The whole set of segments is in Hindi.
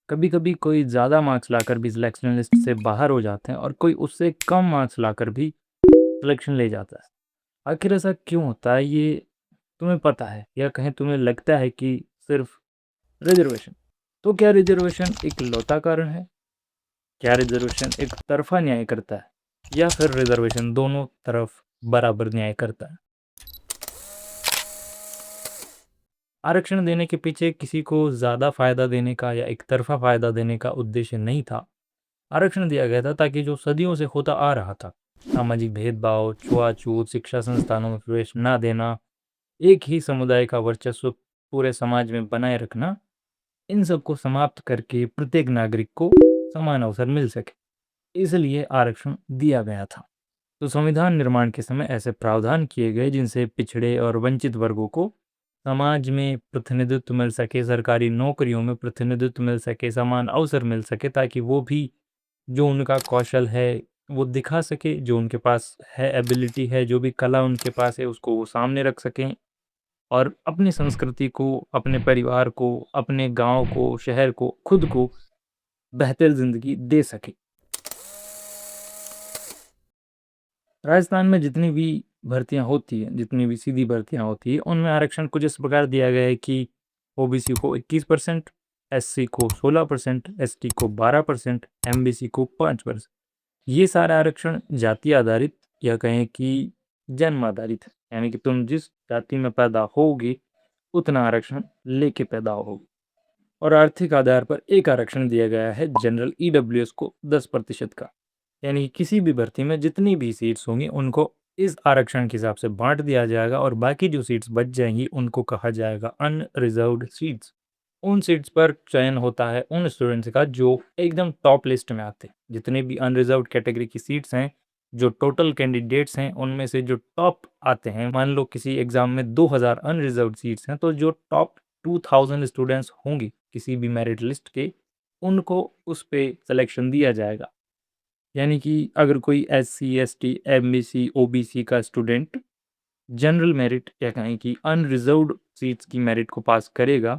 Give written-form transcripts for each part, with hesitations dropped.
कभी कभी कोई ज़्यादा मार्क्स लाकर भी सिलेक्शन लिस्ट से बाहर हो जाते हैं और कोई उससे कम मार्क्स लाकर भी सिलेक्शन ले जाता है। आखिर ऐसा क्यों होता है, ये तुम्हें पता है या कहें तुम्हें लगता है कि सिर्फ रिजर्वेशन? तो क्या रिजर्वेशन एक लौता कारण है? क्या रिजर्वेशन एक तरफा न्याय करता है, या फिर रिजर्वेशन दोनों तरफ बराबर न्याय करता है? आरक्षण देने के पीछे किसी को ज़्यादा फायदा देने का या एक तरफा फायदा देने का उद्देश्य नहीं था। आरक्षण दिया गया था ताकि जो सदियों से होता आ रहा था, सामाजिक भेदभाव, छुआछूत, शिक्षा संस्थानों में प्रवेश न देना, एक ही समुदाय का वर्चस्व पूरे समाज में बनाए रखना, इन सबको समाप्त करके प्रत्येक नागरिक को समान अवसर मिल सके, इसलिए आरक्षण दिया गया था। तो संविधान निर्माण के समय ऐसे प्रावधान किए गए जिनसे पिछड़े और वंचित वर्गों को समाज में प्रतिनिधित्व मिल सके, सरकारी नौकरियों में प्रतिनिधित्व मिल सके, समान अवसर मिल सके, ताकि वो भी जो उनका कौशल है वो दिखा सके, जो उनके पास है एबिलिटी है, जो भी कला उनके पास है उसको वो सामने रख सकें और अपनी संस्कृति को, अपने परिवार को, अपने गांव को, शहर को, खुद को बेहतर जिंदगी दे सके। राजस्थान में जितनी भी भर्तियां होती हैं, जितनी भी सीधी भर्तियां होती है, उनमें आरक्षण कुछ इस प्रकार दिया गया है कि ओबीसी को 21%, एससी को 16%, एसटी को 12%, एमबीसी को 5%। ये सारा आरक्षण जाति आधारित या कहें कि जन्म आधारित है, यानी कि तुम जिस जाति में पैदा होगे उतना आरक्षण लेके पैदा होगे। और आर्थिक आधार पर एक आरक्षण दिया गया है जनरल ईडब्ल्यूएस को 10% का, यानी कि किसी भी भर्ती में जितनी भी सीट्स होंगी उनको इस आरक्षण के हिसाब से बांट दिया जाएगा और बाकी जो सीट्स बच जाएंगी उनको कहा जाएगा अनरिजर्व्ड सीट्स। उन सीट्स पर चयन होता है उन स्टूडेंट्स का जो एकदम टॉप लिस्ट में आते हैं। जितने भी अनरिजर्व्ड कैटेगरी की सीट्स हैं, जो टोटल कैंडिडेट्स हैं, उनमें से जो टॉप आते हैं, मान लो किसी एग्जाम में 2000 अनरिजर्व्ड सीट्स हैं, तो जो टॉप 2000 स्टूडेंट्स होंगे किसी भी मेरिट लिस्ट के, उनको उस पे सिलेक्शन दिया जाएगा। यानी कि अगर कोई एससी, एसटी, एमबीसी, ओबीसी का स्टूडेंट जनरल मेरिट या कहें कि अनरिजर्व्ड सीट्स की मेरिट को पास करेगा,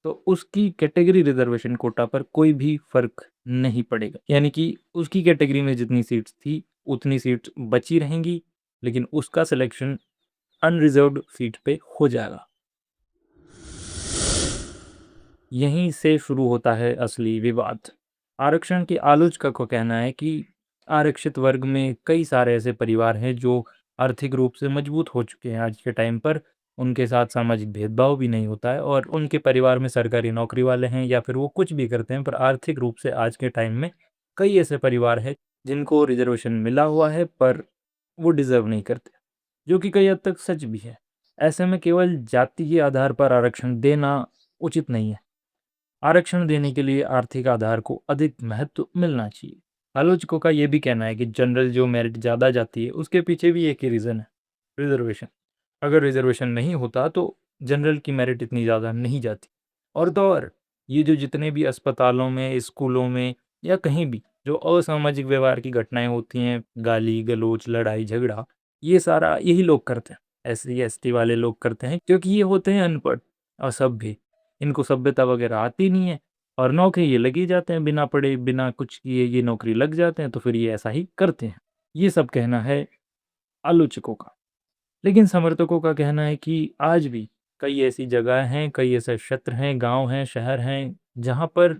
तो उसकी कैटेगरी रिजर्वेशन कोटा पर कोई भी फर्क नहीं पड़ेगा। यानी कि उसकी कैटेगरी में जितनी सीट्स थी उतनी सीट्स बची रहेंगी, लेकिन उसका सिलेक्शन अनरिजर्व्ड सीट पे हो जाएगा। यहीं से शुरू होता है असली विवाद। आरक्षण के आलोचकों का कहना है कि आरक्षित वर्ग में कई सारे ऐसे परिवार हैं जो आर्थिक रूप से मजबूत हो चुके हैं आज के टाइम पर। उनके साथ सामाजिक भेदभाव भी नहीं होता है और उनके परिवार में सरकारी नौकरी वाले हैं या फिर वो कुछ भी करते हैं, पर आर्थिक रूप से आज के टाइम में कई ऐसे परिवार हैं जिनको रिजर्वेशन मिला हुआ है पर वो डिजर्व नहीं करते, जो कि कई हद तक सच भी है। ऐसे में केवल जाति के आधार पर आरक्षण देना उचित नहीं है। आरक्षण देने के लिए आर्थिक आधार को अधिक महत्व मिलना चाहिए। आलोचकों का यह भी कहना है कि जनरल जो मेरिट ज़्यादा जाती है उसके पीछे भी एक ही रीज़न है, रिजर्वेशन। अगर रिजर्वेशन नहीं होता तो जनरल की मेरिट इतनी ज़्यादा नहीं जाती। और तो और ये जो जितने भी अस्पतालों में, स्कूलों में या कहीं भी जो असामाजिक व्यवहार की घटनाएं होती हैं, गाली गलौज, लड़ाई झगड़ा, ये सारा यही लोग करते हैं। एससी एसटी वाले लोग करते हैं क्योंकि ये होते हैं अनपढ़, असभ्य, इनको सभ्यता वगैरह आती नहीं है और नौकरी ये लगी जाते हैं बिना पढ़े बिना कुछ किए, ये नौकरी लग जाते हैं, तो फिर ये ऐसा ही करते हैं। ये सब कहना है आलोचकों का। लेकिन समर्थकों का कहना है कि आज भी कई ऐसी जगह हैं, कई ऐसे क्षेत्र हैं, गांव हैं, शहर हैं जहां पर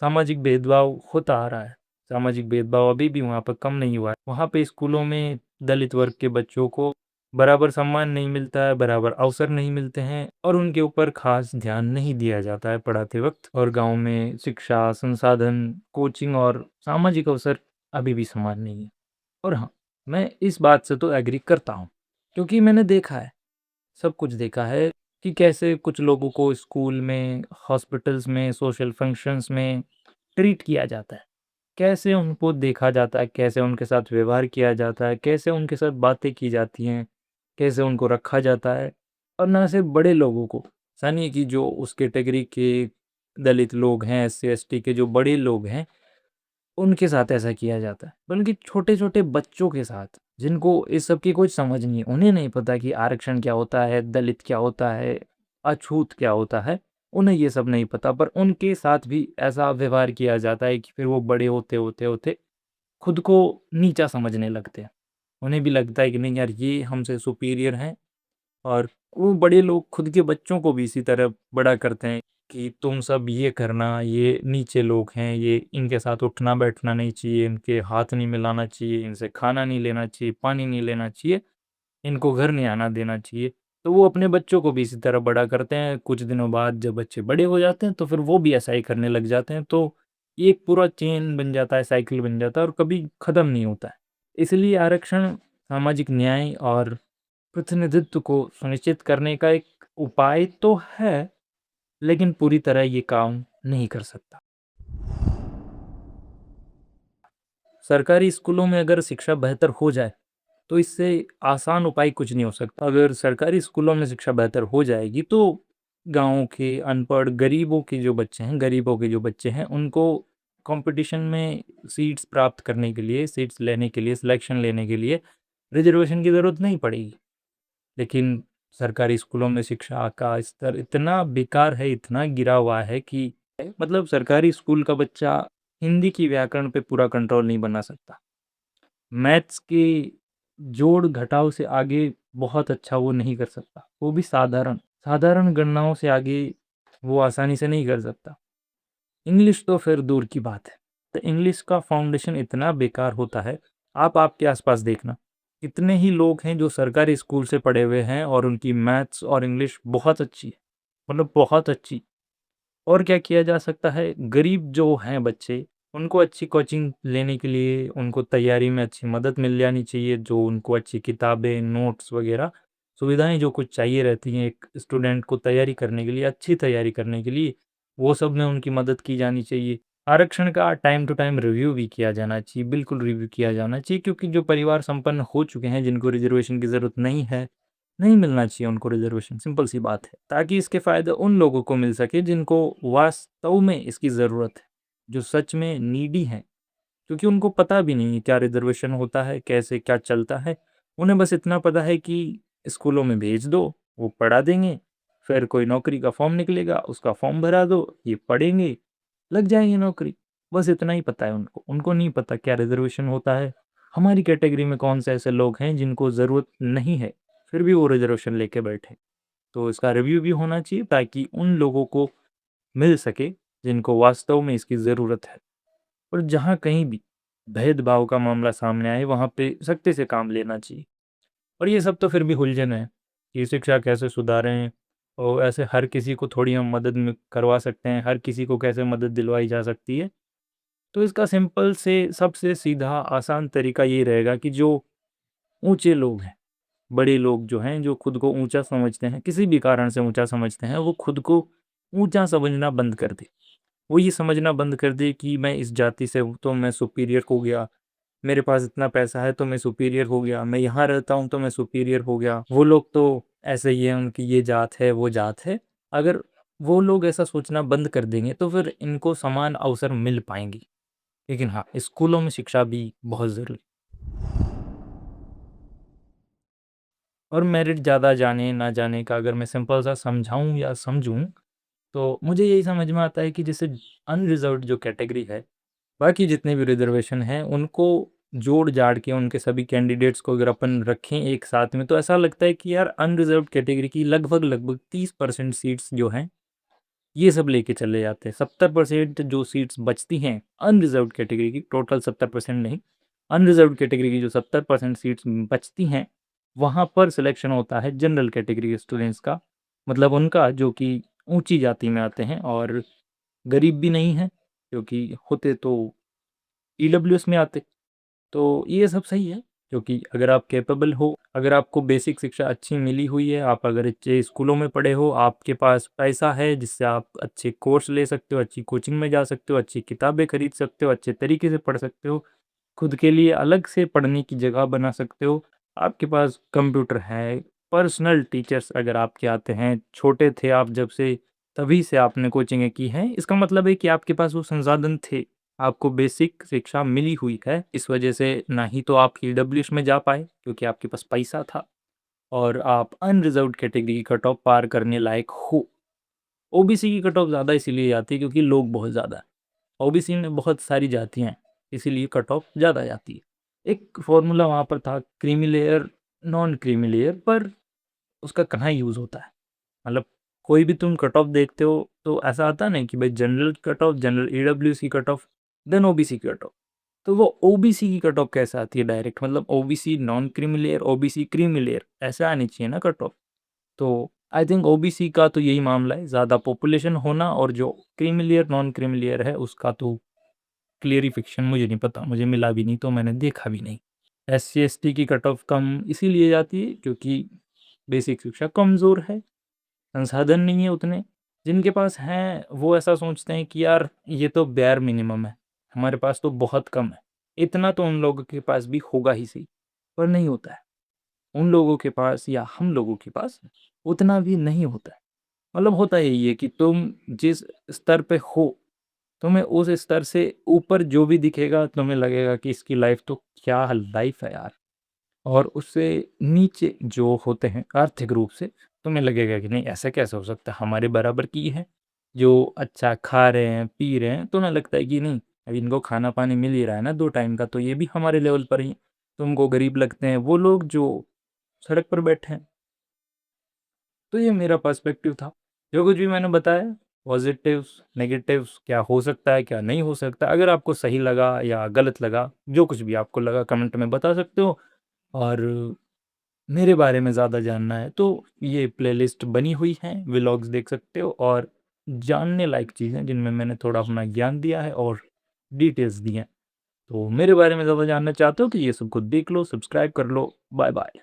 सामाजिक भेदभाव होता आ रहा है। सामाजिक भेदभाव अभी भी वहां पर कम नहीं हुआ है। वहां पे स्कूलों में दलित वर्ग के बच्चों को बराबर सम्मान नहीं मिलता है, बराबर अवसर नहीं मिलते हैं और उनके ऊपर खास ध्यान नहीं दिया जाता है पढ़ाते वक्त। और गांव में शिक्षा, संसाधन, कोचिंग और सामाजिक अवसर अभी भी समान नहीं है। और हाँ, मैं इस बात से तो एग्री करता हूँ क्योंकि मैंने देखा है, सब कुछ देखा है कि कैसे कुछ लोगों को स्कूल में, हॉस्पिटल्स में, सोशल फंक्शंस में ट्रीट किया जाता है, कैसे उनको देखा जाता है, कैसे उनके साथ व्यवहार किया जाता है, कैसे उनके साथ बातें की जाती हैं, कैसे उनको रखा जाता है। और ना सिर्फ बड़े लोगों को, ऐसा नहीं है कि जो उस कैटेगरी के दलित लोग हैं, एस सी एस टी के जो बड़े लोग हैं उनके साथ ऐसा किया जाता है, बल्कि छोटे-छोटे बच्चों के साथ, जिनको इस सब की कुछ समझ नहीं है। उन्हें नहीं पता कि आरक्षण क्या होता है, दलित क्या होता है, अछूत क्या होता है। उन्हें ये सब नहीं पता, पर उनके साथ भी ऐसा व्यवहार किया जाता है कि फिर वो बड़े होते खुद को नीचा समझने लगते हैं। उन्हें भी लगता है कि नहीं यार, ये हमसे सुपीरियर हैं, और वो बड़े लोग खुद के बच्चों को भी इसी तरह बड़ा करते हैं कि तुम सब ये करना, ये नीचे लोग हैं, ये इनके साथ उठना बैठना नहीं चाहिए, इनके हाथ नहीं मिलाना चाहिए, इनसे खाना नहीं लेना चाहिए, पानी नहीं लेना चाहिए, इनको घर नहीं आना देना चाहिए। तो वो अपने बच्चों को भी इसी तरह बड़ा करते हैं। कुछ दिनों बाद जब बच्चे बड़े हो जाते हैं तो फिर वो भी ऐसा ही करने लग जाते हैं। तो ये एक पूरा चेन बन जाता है, साइकिल बन जाता है, और कभी ख़त्म नहीं होता है। इसलिए आरक्षण सामाजिक न्याय और प्रतिनिधित्व को सुनिश्चित करने का एक उपाय तो है, लेकिन पूरी तरह ये काम नहीं कर सकता। सरकारी स्कूलों में अगर शिक्षा बेहतर हो जाए, तो इससे आसान उपाय कुछ नहीं हो सकता। अगर सरकारी स्कूलों में शिक्षा बेहतर हो जाएगी, तो गाँव के अनपढ़ गरीबों के जो बच्चे हैं, उनको कॉम्पिटिशन में सीट्स प्राप्त करने के लिए, सीट्स लेने के लिए, सिलेक्शन लेने के लिए रिज़र्वेशन की ज़रूरत नहीं पड़ेगी। लेकिन सरकारी स्कूलों में शिक्षा का स्तर इतना बेकार है, इतना गिरा हुआ है कि मतलब सरकारी स्कूल का बच्चा हिंदी की व्याकरण पे पूरा कंट्रोल नहीं बना सकता। मैथ्स के जोड़-घटाव से आगे बहुत अच्छा वो नहीं कर सकता, वो भी साधारण गणनाओं से आगे वो आसानी से नहीं कर सकता। इंग्लिश तो फिर दूर की बात है। तो इंग्लिश का फाउंडेशन इतना बेकार होता है, आप आपके आस-पास देखना, कितने ही लोग हैं जो सरकारी स्कूल से पढ़े हुए हैं और उनकी मैथ्स और इंग्लिश बहुत अच्छी है, मतलब बहुत अच्छी। और क्या किया जा सकता है, गरीब जो हैं बच्चे, उनको अच्छी कोचिंग लेने के लिए, उनको तैयारी में अच्छी मदद मिल जानी चाहिए, जो उनको अच्छी किताबें, नोट्स वगैरह सुविधाएँ जो कुछ चाहिए रहती हैं एक स्टूडेंट को तैयारी करने के लिए, अच्छी तैयारी करने के लिए, वो सब में उनकी मदद की जानी चाहिए। आरक्षण का टाइम टू टाइम रिव्यू भी किया जाना चाहिए, बिल्कुल रिव्यू किया जाना चाहिए, क्योंकि जो परिवार संपन्न हो चुके हैं, जिनको रिज़र्वेशन की ज़रूरत नहीं है, नहीं मिलना चाहिए उनको रिज़र्वेशन, सिंपल सी बात है। ताकि इसके फ़ायदे उन लोगों को मिल सके जिनको वास्तव में इसकी ज़रूरत है, जो सच में नीडी हैं। क्योंकि उनको पता भी नहीं है क्या रिज़र्वेशन होता है, कैसे क्या चलता है। उन्हें बस इतना पता है कि स्कूलों में भेज दो, वो पढ़ा देंगे, फिर कोई नौकरी का फ़ॉर्म निकलेगा, उसका फ़ॉर्म भरा दो, ये पढ़ेंगे, लग जाएँगे नौकरी। बस इतना ही पता है उनको। उनको नहीं पता क्या रिज़र्वेशन होता है, हमारी कैटेगरी में कौन से ऐसे लोग हैं जिनको ज़रूरत नहीं है, फिर भी वो रिज़र्वेशन लेके बैठे। तो इसका रिव्यू भी होना चाहिए ताकि उन लोगों को मिल सके जिनको वास्तव में इसकी ज़रूरत है। और जहाँ कहीं भी भेदभाव का मामला सामने आए, वहाँ पे सख्ती से काम लेना चाहिए। और ये सब तो फिर भी उलझन है कि शिक्षा कैसे सुधारें, और ऐसे हर किसी को थोड़ी हम मदद में करवा सकते हैं, हर किसी को कैसे मदद दिलवाई जा सकती है। तो इसका सिंपल से सबसे सीधा आसान तरीका ये रहेगा कि जो ऊँचे लोग हैं, बड़े लोग जो हैं, जो खुद को ऊँचा समझते हैं, किसी भी कारण से ऊँचा समझते हैं, वो खुद को ऊँचा समझना बंद कर दें। वो ये समझना बंद कर दें कि मैं इस जाति से हूँ, तो मैं सुपीरियर हो गया, मेरे पास इतना पैसा है, तो मैं सुपीरियर हो गया, मैं यहाँ रहता हूँ, तो मैं सुपीरियर हो गया, वो लोग तो ऐसे ही हैं, उनकी ये जात है, वो जात है। अगर वो लोग ऐसा सोचना बंद कर देंगे, तो फिर इनको समान अवसर मिल पाएँगे। लेकिन हाँ, स्कूलों में शिक्षा भी बहुत ज़रूरी। और मेरिट ज़्यादा जाने ना जाने का अगर मैं सिंपल सा समझाऊँ या समझूँ, तो मुझे यही समझ में आता है कि जैसे अनरिज़र्व्ड जो कैटेगरी है, बाकी जितने भी रिज़र्वेशन हैं, उनको जोड़-जाड़ के उनके सभी कैंडिडेट्स को अगर अपन रखें एक साथ में, तो ऐसा लगता है कि यार अनरिज़र्व्ड कैटेगरी की लगभग-लगभग 30% सीट्स जो हैं, ये सब लेके चले जाते हैं। 70% जो सीट्स बचती हैं अनरिज़र्व्ड कैटेगरी की, टोटल 70% नहीं, अनरिज़र्व्ड कैटेगरी की जो 70% सीट्स बचती हैं, वहाँ पर सिलेक्शन होता है जनरल कैटेगरी के स्टूडेंट्स का। मतलब उनका जो कि ऊँची जाति में आते हैं और गरीब भी नहीं हैं, क्योंकि होते तो ईडब्ल्यूएस में आते। तो ये सब सही है, क्योंकि अगर आप कैपेबल हो, अगर आपको बेसिक शिक्षा अच्छी मिली हुई है, आप अगर अच्छे स्कूलों में पढ़े हो, आपके पास पैसा है जिससे आप अच्छे कोर्स ले सकते हो, अच्छी कोचिंग में जा सकते हो, अच्छी किताबें खरीद सकते हो, अच्छे तरीके से पढ़ सकते हो, खुद के लिए अलग से पढ़ने की जगह बना सकते हो, आपके पास कंप्यूटर है, पर्सनल टीचर्स अगर आपके आते हैं, छोटे थे आप जब से, तभी से आपने कोचिंगें की हैं, इसका मतलब है कि आपके पास वो संसाधन थे। आपको बेसिक शिक्षा मिली हुई है, इस वजह से ना ही तो आप ईडब्ल्यूएस में जा पाए क्योंकि आपके पास पैसा था, और आप अनरिज़र्व्ड कैटेगरी की कट ऑफ पार करने लायक हो। ओबीसी की कट ऑफ ज़्यादा इसीलिए आती है क्योंकि लोग बहुत ज़्यादा हैं। ओबीसी में बहुत सारी जातियाँ हैं, इसीलिए कट ऑफ ज़्यादा जाती है। एक फ़ॉर्मूला वहाँ पर था creamy layer, non creamy layer, पर उसका कहाँ यूज़ होता है? मतलब कोई भी तुम कट ऑफ देखते हो तो ऐसा आता है ना कि भाई general cut off, general EWS की कट ऑफ, देन ओबीसी की कट ऑफ। तो वो ओबीसी की कट ऑफ कैसे आती है डायरेक्ट? मतलब OBC non creamy layer, OBC creamy layer, ऐसे आनी चाहिए ना कट ऑफ। तो आई थिंक ओबीसी का तो यही मामला है, ज़्यादा पॉपुलेशन होना, और जो creamy layer, non creamy layer है उसका तो क्लियरिफिकेशन मुझे नहीं पता, मुझे मिला भी नहीं तो मैंने देखा भी नहीं। एससी एसटी की कट ऑफ कम इसीलिए जाती है क्योंकि बेसिक शिक्षा कमज़ोर है, संसाधन नहीं है उतने। जिनके पास हैं वो ऐसा सोचते हैं कि यार ये तो बेयर मिनिमम है, हमारे पास तो बहुत कम है। इतना तो उन लोगों के पास भी होगा ही सही, पर नहीं होता है। उन लोगों के पास या हम लोगों के पास उतना भी नहीं होता है। मतलब होता यही है कि तुम जिस स्तर पे हो, तुम्हें उस स्तर से ऊपर जो भी दिखेगा तुम्हें लगेगा कि इसकी लाइफ़ तो क्या लाइफ़ है यार। और उससे नीचे जो होते हैं आर्थिक रूप से, तुम्हें लगेगा कि नहीं ऐसा कैसे हो सकता है, हमारे बराबर की है, जो अच्छा खा रहे हैं, पी रहे हैं, तुम्हें लगता है कि नहीं, अब इनको खाना-पानी मिल ही रहा है ना 2 टाइम का, तो ये भी हमारे लेवल पर ही हैं। तुमको गरीब लगते हैं वो लोग जो सड़क पर बैठे हैं। तो ये मेरा पर्सपेक्टिव था। जो कुछ भी मैंने बताया, पॉज़िटिव्स, नेगेटिव्स, क्या हो सकता है, क्या नहीं हो सकता। अगर आपको सही लगा या गलत लगा, जो कुछ भी आपको लगा कमेंट में बता सकते हो। और मेरे बारे में ज़्यादा जानना है तो ये प्लेलिस्ट बनी हुई है, व्लॉग्स देख सकते हो, और जानने लायक चीज़ें जिनमें मैंने थोड़ा अपना ज्ञान दिया है और डिटेल्स दी हैं। तो मेरे बारे में ज़्यादा जानना चाहते हो तो ये सब खुद देख लो, सब्सक्राइब कर लो। Bye bye.